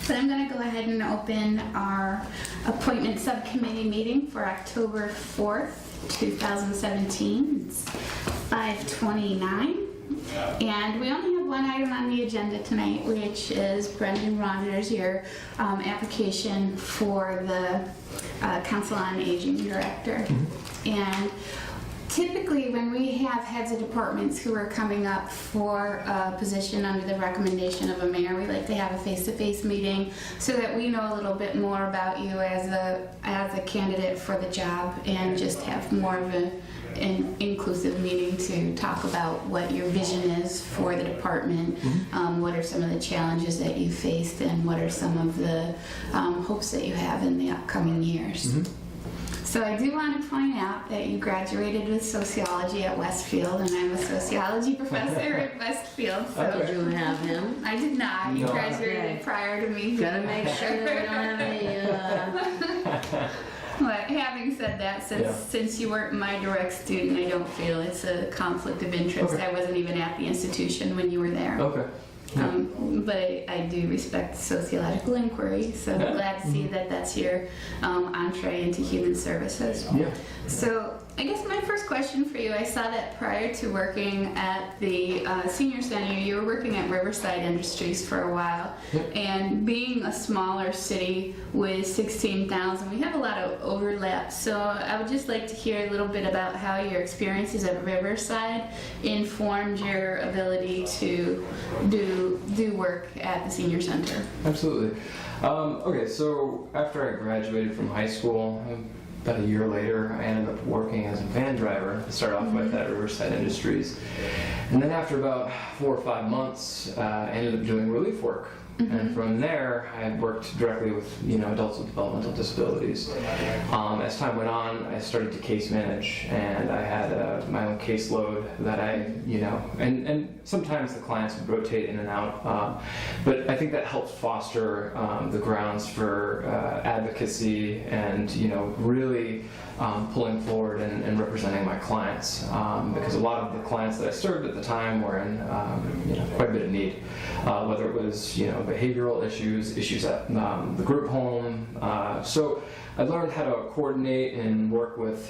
But I'm going to go ahead and open our appointment subcommittee meeting for October 4th, 2017. It's 5:29. And we only have one item on the agenda tonight, which is Brendan Rogers, your application for the Council on Aging Director. And typically when we have heads of departments who are coming up for a position under the recommendation of a mayor, we like to have a face-to-face meeting so that we know a little bit more about you as a candidate for the job, and just have more of an inclusive meeting to talk about what your vision is for the department, what are some of the challenges that you faced, and what are some of the hopes that you have in the upcoming years. So I do want to point out that you graduated with sociology at Westfield, and I'm a sociology professor at Westfield. So Did you have him? I did not. You No. graduated Okay. prior to me. Gotta make sure that we don't have any, But having said that, since you weren't my direct student, I don't feel it's a conflict of interest. Okay. I wasn't even at the institution when you were there. Okay. But I do respect sociological inquiry, so I'm glad to see that that's your entree into human services. Yeah. So I guess my first question for you, I saw that prior to working at the senior center, you were working at Riverside Industries for a while. Yep. And being a smaller city with 16,000, we have a lot of overlap. So I would just like to hear a little bit about how your experiences at Riverside informed your ability to do work at the senior center. Absolutely. Okay, so after I graduated from high school, about a year later, I ended up working as a van driver. I started off with at Riverside Industries. And then after about 4 or 5 months, I ended up doing relief work. And from there, I worked directly with adults with developmental disabilities. As time went on, I started to case manage, and I had my own caseload that and sometimes the clients would rotate in and out. But I think that helped foster the grounds for advocacy and really pulling forward and representing my clients, because a lot of the clients that I served at the time were in quite a bit of need, whether it was behavioral issues at the group home. So I learned how to coordinate and work with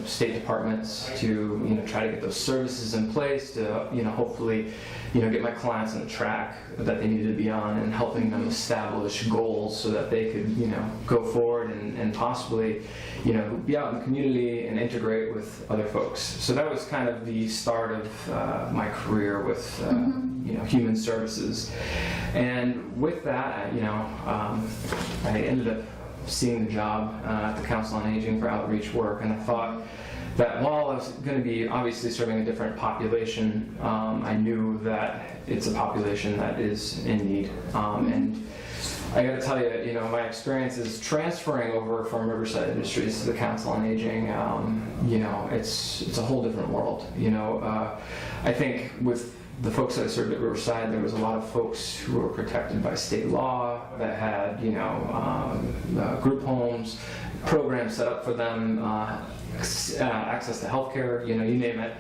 state departments to try to get those services in place to hopefully get my clients on the track that they needed to be on, and helping them establish goals so that they could go forward and possibly be out in the community and integrate with other folks. So that was kind of the start of my career with human services. And with that, I ended up seeing the job at the Council on Aging for outreach work, and I thought that while I was going to be obviously serving a different population, I knew that it's a population that is in need. And I got to tell you, my experience is transferring over from Riverside Industries to the Council on Aging. It's a whole different world. I think with the folks that I served at Riverside, there was a lot of folks who were protected by state law that had, group homes, programs set up for them, access to healthcare, you name it.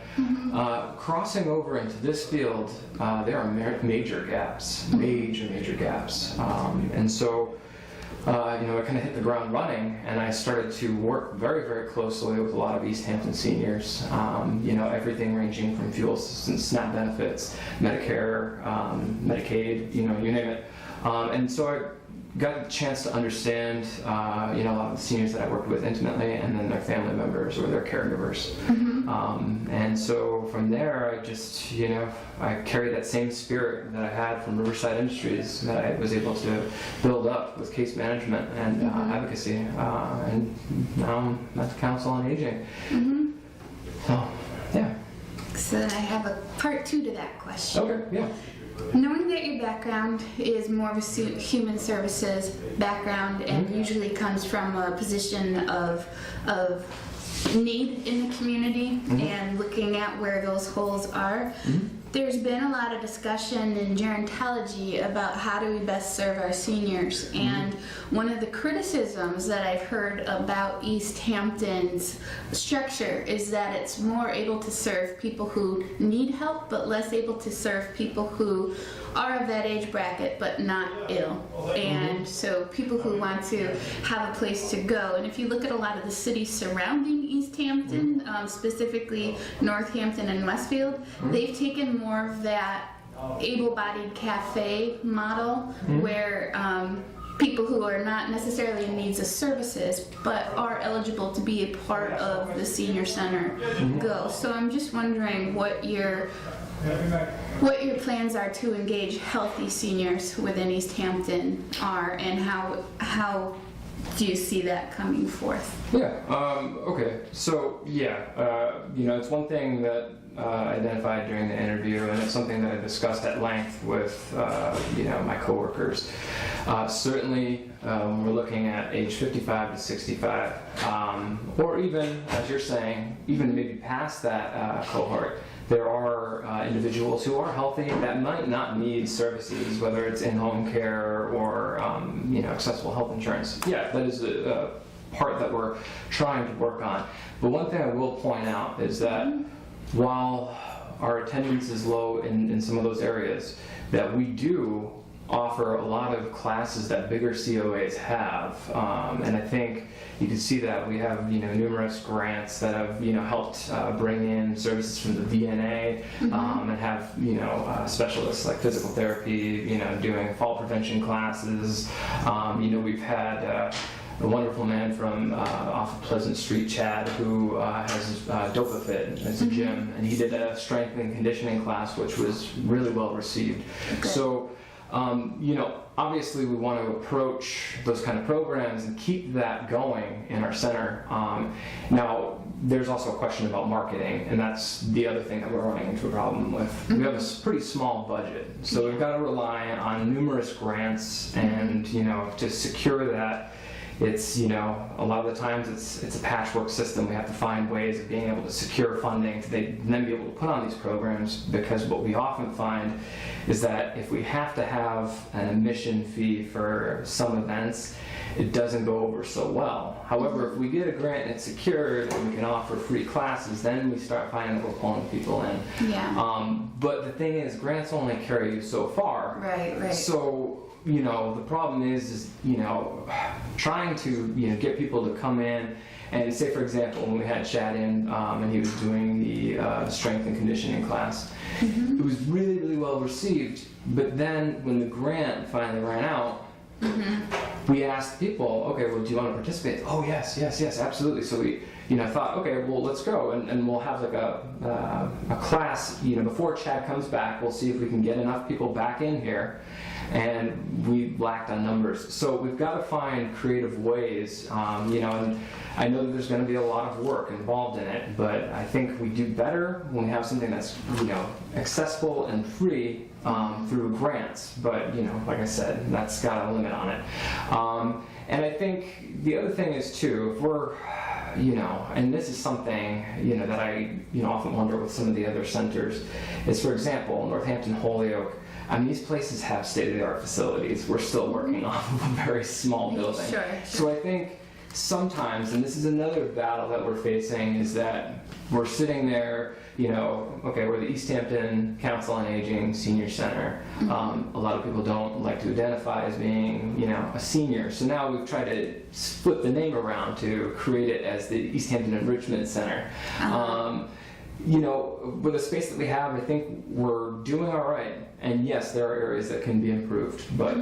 Crossing over into this field, there are major gaps, major gaps. And so, I kind of hit the ground running, and I started to work very, very closely with a lot of Easthampton seniors. Everything ranging from fuel assistance, SNAP benefits, Medicare, Medicaid, you name it. And so I got a chance to understand, a lot of the seniors that I worked with intimately, and then their family members or their caregivers. And so from there, I just, I carried that same spirit that I had from Riverside Industries that I was able to build up with case management and advocacy. And now I'm at the Council on Aging. So, yeah. So then I have a part 2 to that question. Okay, yeah. Knowing that your background is more of a human services background and usually comes from a position of need in the community and looking at where those holes are, there's been a lot of discussion in gerontology about how do we best serve our seniors. And one of the criticisms that I've heard about Easthampton's structure is that it's more able to serve people who need help, but less able to serve people who are of that age bracket but not ill. And so people who want to have a place to go. And if you look at a lot of the cities surrounding Easthampton, specifically Northampton and Westfield, they've taken more of that able-bodied cafe model where people who are not necessarily in needs of services but are eligible to be a part of the senior center go. So I'm just wondering what your plans are to engage healthy seniors within Easthampton are, and how do you see that coming forth? Yeah. Okay. So it's one thing that I identified during the interview, and it's something that I discussed at length with my coworkers. Certainly, we're looking at age 55 to 65, or even, as you're saying, even maybe past that cohort. There are individuals who are healthy that might not need services, whether it's in-home care or accessible health insurance. Yeah, that is a part that we're trying to work on. But one thing I will point out is that while our attendance is low in some of those areas, that we do offer a lot of classes that bigger COAs have, and I think you can see that we have numerous grants that have helped bring in services from the VNA, and have specialists like physical therapy doing fall prevention classes. We've had a wonderful man from off of Pleasant Street, Chad, who has DopaFit as a gym, and he did a strength and conditioning class, which was really well received. Okay. So, obviously we want to approach those kind of programs and keep that going in our center. Now, there's also a question about marketing, and that's the other thing that we're running into a problem with. We have a pretty small budget, so we've got to rely on numerous grants, and to secure that. It's, a lot of the times it's a patchwork system. We have to find ways of being able to secure funding to then be able to put on these programs, because what we often find is that if we have to have an admission fee for some events, it doesn't go over so well. However, if we get a grant and it's secured and we can offer free classes, then we start finding that we're pulling people in. Yeah. But the thing is, grants only carry you so far. Right. So, the problem is trying to, get people to come in and say, for example, when we had Chad in and he was doing the strength and conditioning class, it was really, really well received. But then when the grant finally ran out, we asked people, okay, well, do you want to participate? Oh, yes, absolutely. So we, thought, okay, well, let's go, and we'll have like a class, before Chad comes back, we'll see if we can get enough people back in here. And we lacked on numbers. So we've got to find creative ways, and I know that there's going to be a lot of work involved in it, but I think we do better when we have something that's, accessible and free through grants. But, like I said, that's got a limit on it. And I think the other thing is, too, if we're, and this is something, that I, often wonder with some of the other centers, is, for example, Northampton, Holyoke, these places have state-of-the-art facilities. We're still working off of a very small building. Sure. So I think sometimes, and this is another battle that we're facing, is that we're sitting there, okay, we're the Easthampton Council on Aging Senior Center. A lot of people don't like to identify as being, a senior. So now we've tried to split the name around to create it as the Easthampton Enrichment Center. With the space that we have, I think we're doing all right. And yes, there are areas that can be improved. But,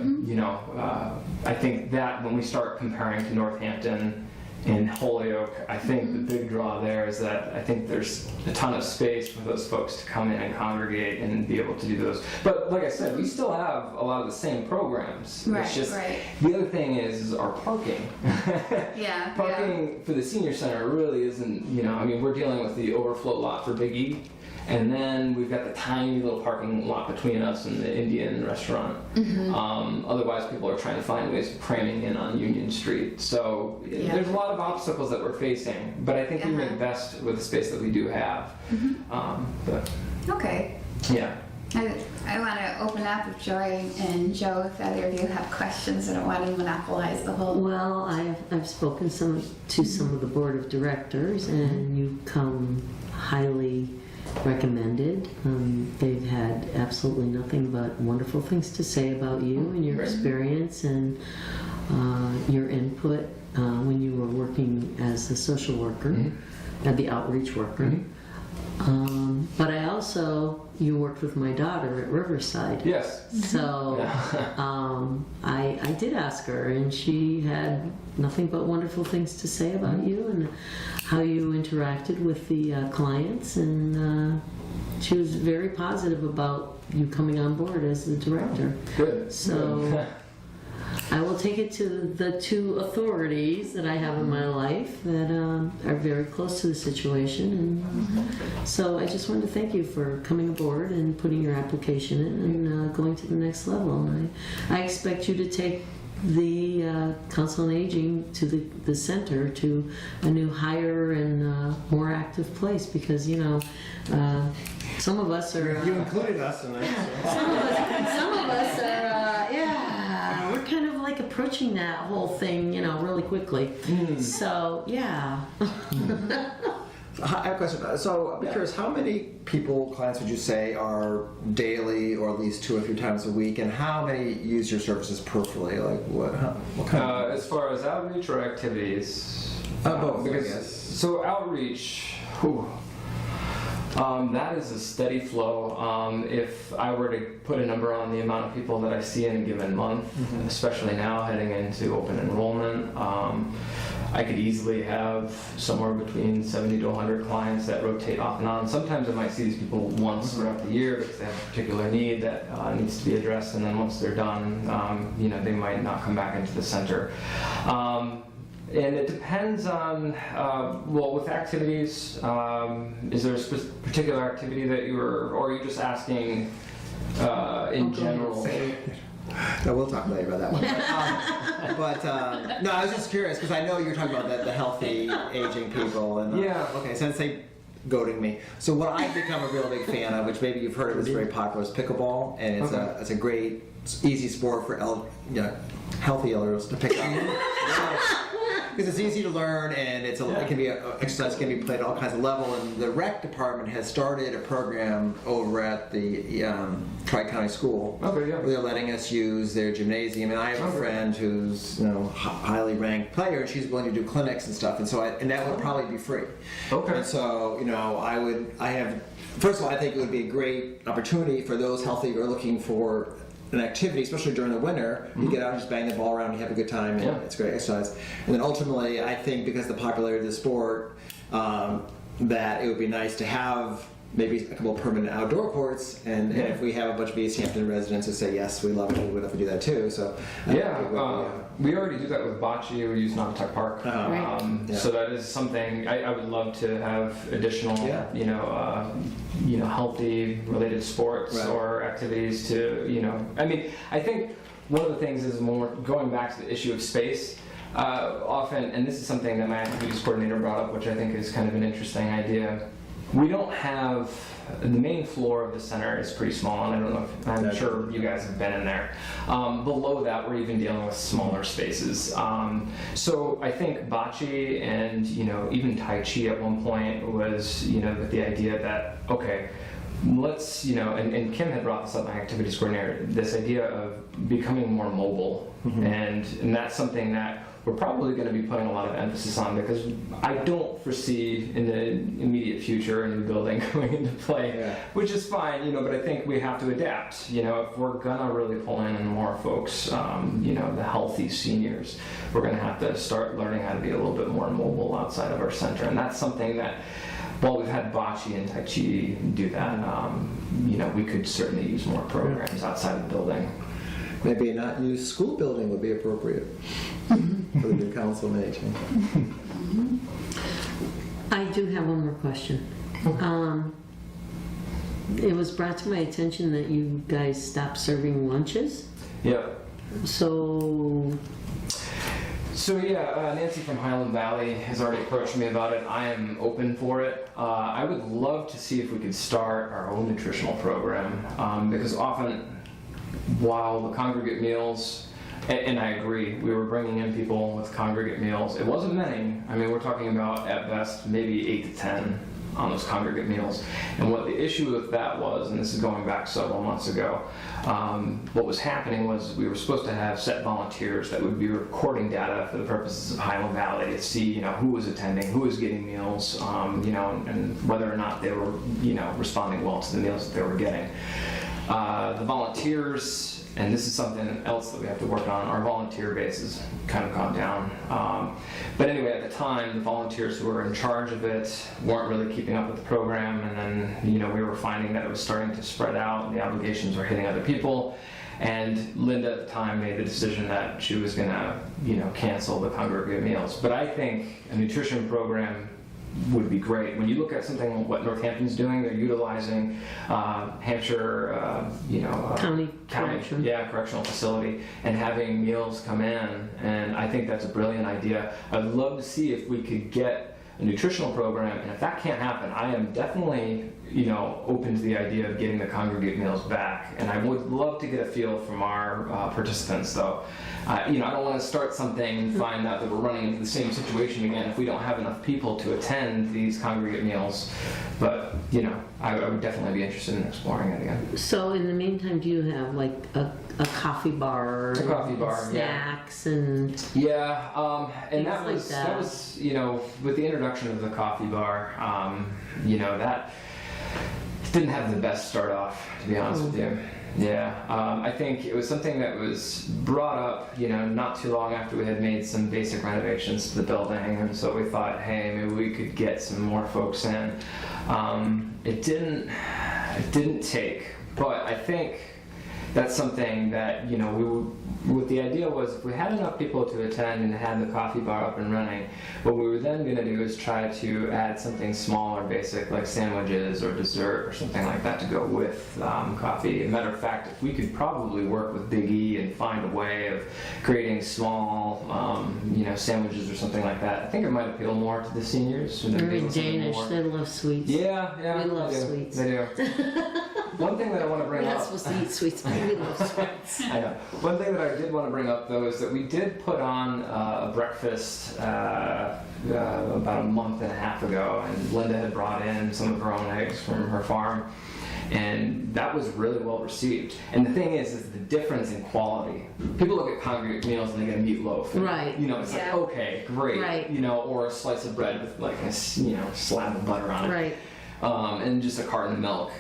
I think that when we start comparing to Northampton and Holyoke, I think the big draw there is that I think there's a ton of space for those folks to come in and congregate and be able to do those. But like I said, we still have a lot of the same programs. Right, it's just, right. The other thing is our parking. Yeah. Parking for the senior center really isn't, we're dealing with the overflow lot for Big E. And then we've got the tiny little parking lot between us and the Indian restaurant. Otherwise, people are trying to find ways of cramming in on Union Street. So there's a lot of obstacles that we're facing, but I think we make best with the space that we do have. Okay. Yeah. I want to open up with Joy and Joe, if either of you have questions. I don't want to monopolize the whole. Well, I've spoken to some of the board of directors, and you come highly recommended. They've had absolutely nothing but wonderful things to say about you and your experience and your input when you were working as a social worker, the outreach worker. But I also, you worked with my daughter at Riverside. Yes. So I did ask her, and she had nothing but wonderful things to say about you and how you interacted with the clients, and she was very positive about you coming on board as the director. Good. So I will take it to the two authorities that I have in my life that are very close to the situation. And so I just wanted to thank you for coming aboard and putting your application in and going to the next level. And I expect you to take the Council on Aging to the center to a new higher and more active place, because, you know, some of us are... You included us in that. So. Some of us are, we're kind of like approaching that whole thing, you know, really quickly. So, yeah. I have a question. So I'm curious, how many clients would you say are daily or at least 2 or 3 times a week, and how many use your services peripherally? Like what kind of... As far as outreach or activities? Both, I because, guess. So outreach, that is a steady flow. If I were to put a number on the amount of people that I see in a given month, especially now heading into open enrollment, I could easily have somewhere between 70 to 100 clients that rotate off and on. Sometimes I might see these people once throughout the year because they have a particular need that needs to be addressed, and then once they're done, they might not come back into the center. And it depends on, with activities, is there a particular activity that or are you just asking in general? No, we'll talk later about that one. No, I was just curious because I know you're talking about the healthy aging people. And okay, since they goading me. So what I've become a real big fan of, which maybe you've heard of, is very popular, is pickleball, and it's a great, easy sport for healthy elders to pick up. Because it's easy to learn, and it can be exercise can be played at all kinds of levels. And the rec department has started a program over at the Tri-County School. Okay, yeah. Where they're letting us use their gymnasium. And I have a friend who's highly ranked player, and she's willing to do clinics and stuff. And so that would probably be free. Okay. And so first of all, I think it would be a great opportunity for those healthy who are looking for an activity, especially during the winter. You get out and just bang the ball around and you have a good time, and it's great exercise. And then ultimately, I think because of the popularity of the sport, that it would be nice to have maybe a couple of permanent outdoor courts, and if we have a bunch of Easthampton residents who say yes, we love it, we would have to do that too. So we already do that with bocce. We use Naugatuck Park. So that is something I would love to have additional, healthy related sports or activities to, I think one of the things is when we're going back to the issue of space, often, and this is something that my activities coordinator brought up, which I think is kind of an interesting idea. We don't have, the main floor of the center is pretty small, and I don't know if, I'm sure you guys have been in there. Below that, we're even dealing with smaller spaces. So I think bocce and, even Tai Chi at one point was, with the idea that, okay, let's, and Kim had brought this up, my activities coordinator, this idea of becoming more mobile. And that's something that we're probably going to be putting a lot of emphasis on, because I don't foresee in the immediate future a new building going into play, which is fine, but I think we have to adapt. If we're going to really pull in more folks, the healthy seniors, we're going to have to start learning how to be a little bit more mobile outside of our center. And that's something that, while we've had bocce and Tai Chi do that, we could certainly use more programs outside the building. Maybe not use school building would be appropriate for the new council on aging. I do have one more question. It was brought to my attention that you guys stopped serving lunches. Yeah. So Nancy from Highland Valley has already approached me about it. I am open for it. I would love to see if we could start our own nutritional program, because often, while the congregate meals, and I agree, we were bringing in people with congregate meals. It wasn't many. I mean, we're talking about, at best, maybe 8 to 10 on those congregate meals. And what the issue with that was, and this is going back several months ago, what was happening was we were supposed to have set volunteers that would be recording data for the purposes of Highland Valley to see, who was attending, who was getting meals, and whether or not they were, responding well to the meals that they were getting. The volunteers, and this is something else that we have to work on, our volunteer base has kind of gone down. But anyway, at the time, the volunteers who were in charge of it weren't really keeping up with the program, and then, we were finding that it was starting to spread out, and the obligations were hitting other people. And Linda at the time made the decision that she was going to, cancel the congregate meals. But I think a nutrition program would be great. When you look at something like what Northampton's doing, they're utilizing Hampshire, County correction. Correctional facility, and having meals come in, and I think that's a brilliant idea. I'd love to see if we could get a nutritional program, and if that can't happen, I am definitely, open to the idea of getting the congregate meals back. And I would love to get a feel from our participants, though. I don't want to start something and find out that we're running into the same situation again if we don't have enough people to attend these congregate meals. But, I would definitely be interested in exploring it again. So in the meantime, do you have like a coffee bar? A coffee bar, snacks and and that like was that. was with the introduction of the coffee bar, that didn't have the best start off, to be honest with you. I think it was something that was brought up, not too long after we had made some basic renovations to the building, and so we thought, hey, maybe we could get some more folks in. It didn't take, but I think that's something that, what the idea was, if we had enough people to attend and had the coffee bar up and running, what we were then going to do is try to add something small or basic, like sandwiches or dessert or something like that to go with coffee. As a matter of fact, if we could probably work with Big E and find a way of creating small, sandwiches or something like that, I think it might appeal more to the seniors. Very Danish. They love sweets. Yeah, we love they do. sweets. They do. One thing that I want to bring We're up. not supposed to eat sweets, but we love sweets. I know. One thing that I did want to bring up, though, is that we did put on a breakfast about a month and a half ago, and Linda had brought in some of her own eggs from her farm, and that was really well received. And the thing is the difference in quality. People look at congregate meals and they get a meatloaf. And, Right. It's like, okay, great. Right. Or a slice of bread with like a, slab of butter on it. Right. And just a carton of milk.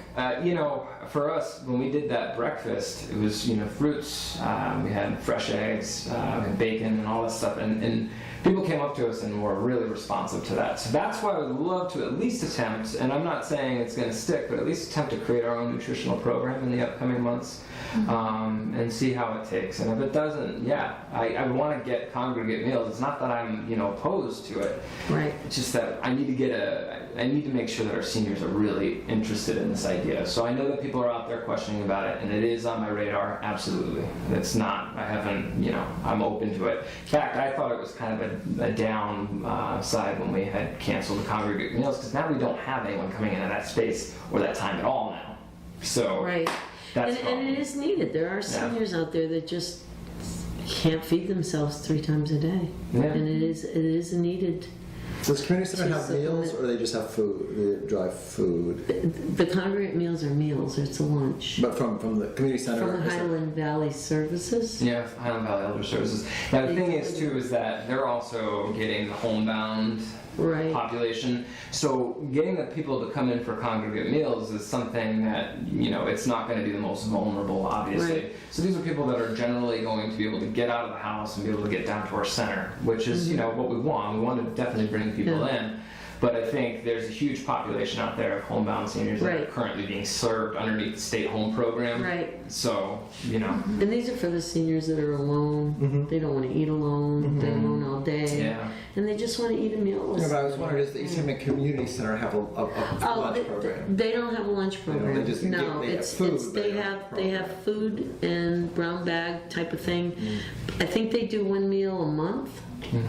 For us, when we did that breakfast, it was, fruits, we had fresh eggs, and bacon and all that stuff, and people came up to us and were really responsive to that. So that's why I would love to at least attempt, and I'm not saying it's going to stick, but at least attempt to create our own nutritional program in the upcoming months, and see how it takes. And if it doesn't, I want to get congregate meals. It's not that I'm, opposed to it. Right. It's just that I need to make sure that our seniors are really interested in this idea. So I know that people are out there questioning about it, and it is on my radar, absolutely. It's not, I haven't, I'm open to it. In fact, I thought it was kind of a downside when we had canceled the congregate meals, because now we don't have anyone coming into that space or that time at all now. So Right. that's And it is needed. There are seniors out there that just can't feed themselves 3 times a day. Yeah. And it is needed. Does community center have Just meals, or they just have food, they drive food? The congregate meals are meals. It's a lunch. But from the community center? From the is it- Highland Valley Services. Yeah, Highland Valley Elder Services. Now the thing is too is that they're also getting the homebound Right. population. So getting the people to come in for congregate meals is something that, it's not going to be the most vulnerable, obviously. Right. So these are people that are generally going to be able to get out of the house and be able to get down to our center, which is, what we want. We want to definitely bring people in. But I think there's a huge population out there of homebound seniors that are Right. currently being served underneath the state home program. Right. So, And these are for the seniors that are alone. They don't want to eat alone. They're alone all day. Yeah. And they just want to eat a meal. Yeah, but I was wondering, does the Easthampton Community Center have a lunch program? They don't have a lunch program. they just No, they have it's food, it's but they they don't have have they have food and brown bag type of thing. I think they do 1 meal a month,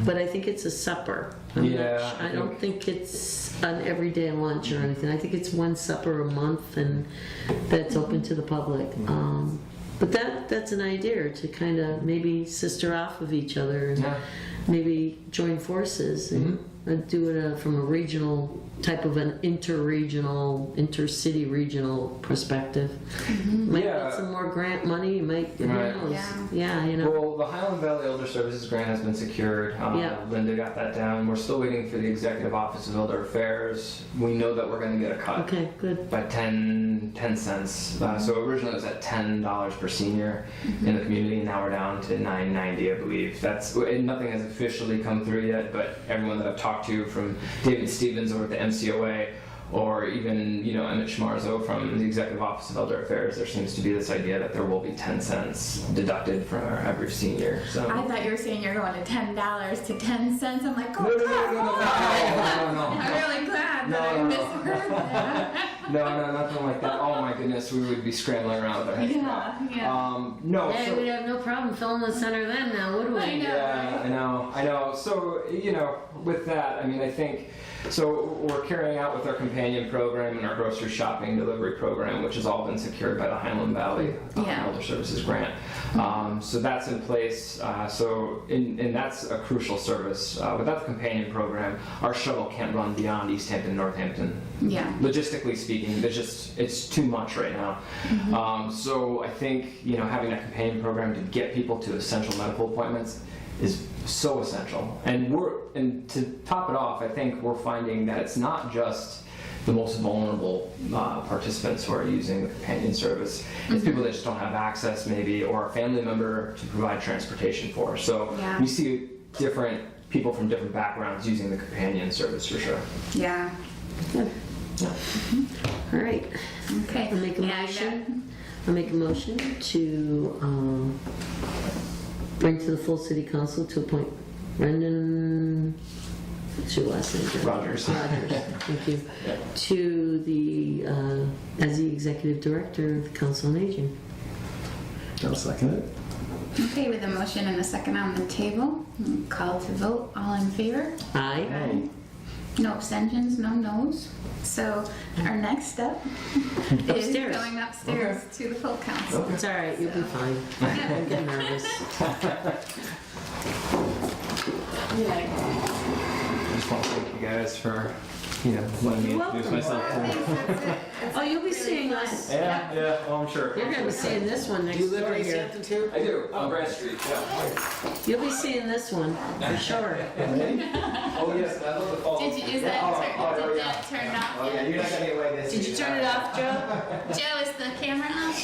but I think it's a supper. I don't think it's an everyday lunch or anything. I think it's 1 supper a month, and that's open to the public. But that's an idea to kind of maybe sister off of each other and maybe join forces. And do it from a regional type of an intercity regional perspective. Might get some more grant money. You might, who knows? Yeah, you know. Well, the Highland Valley Elder Services grant has been secured. Linda got that down. We're still waiting for the Executive Office of Elder Affairs. We know that we're going to get a cut. Okay, good. By 10 cents. So originally it was at $10 per senior in the community. Now we're down to $9.90, I believe. Nothing has officially come through yet, but everyone that I've talked to, from David Stevens over at the MCOA, or even Emmett Schmarzo from the Executive Office of Elder Affairs, there seems to be this idea that there will be 10 cents deducted from every senior. So I thought you were saying you're going to $10 to 10 cents. I'm like, oh, no. I'm really glad that I misheard that. No, nothing like that. Oh my goodness, we would be scrambling around with our heads. No. Hey, we'd have no problem filling the center then, now, would we? I know. Yeah, I know. So, with that, I think, so we're carrying out with our companion program and our grocery shopping delivery program, which has all been secured by the Highland Valley Elder Services grant. So that's in place. And that's a crucial service. Without the companion program, our shuttle can't run beyond Easthampton, Northampton. Yeah. Logistically speaking, it's too much right now. So I think having that companion program to get people to essential medical appointments is so essential. And to top it off, I think we're finding that it's not just the most vulnerable participants who are using the companion service. It's people that just don't have access, maybe, or a family member to provide transportation for. So we see different people from different backgrounds using the companion service for sure. Yeah. Good. All right. Okay. I'll make a motion to bring to the full city council to appoint Brendan, what's your last name? Rogers. Thank you. To as the executive director of the Council on Aging. I'll second it. Okay, with a motion and a second on the table, call to vote. All in favor? Aye. No abstentions, no no's. So our next step is Upstairs. going upstairs to the full council. It's all right. You'll be fine. I'm getting nervous. I just want to thank you guys for letting me introduce myself. Oh, you'll be seeing us. Yeah, well, I'm sure. You're going to be seeing this one next Do you live door in here. Easthampton too? I do, on Brad Street, You'll be seeing this one, for sure. Oh yes, I love the fall. Did that turn off Oh yeah, yet? you're not gonna get away with this. Did you turn it off, Joe? Joe, is the camera on?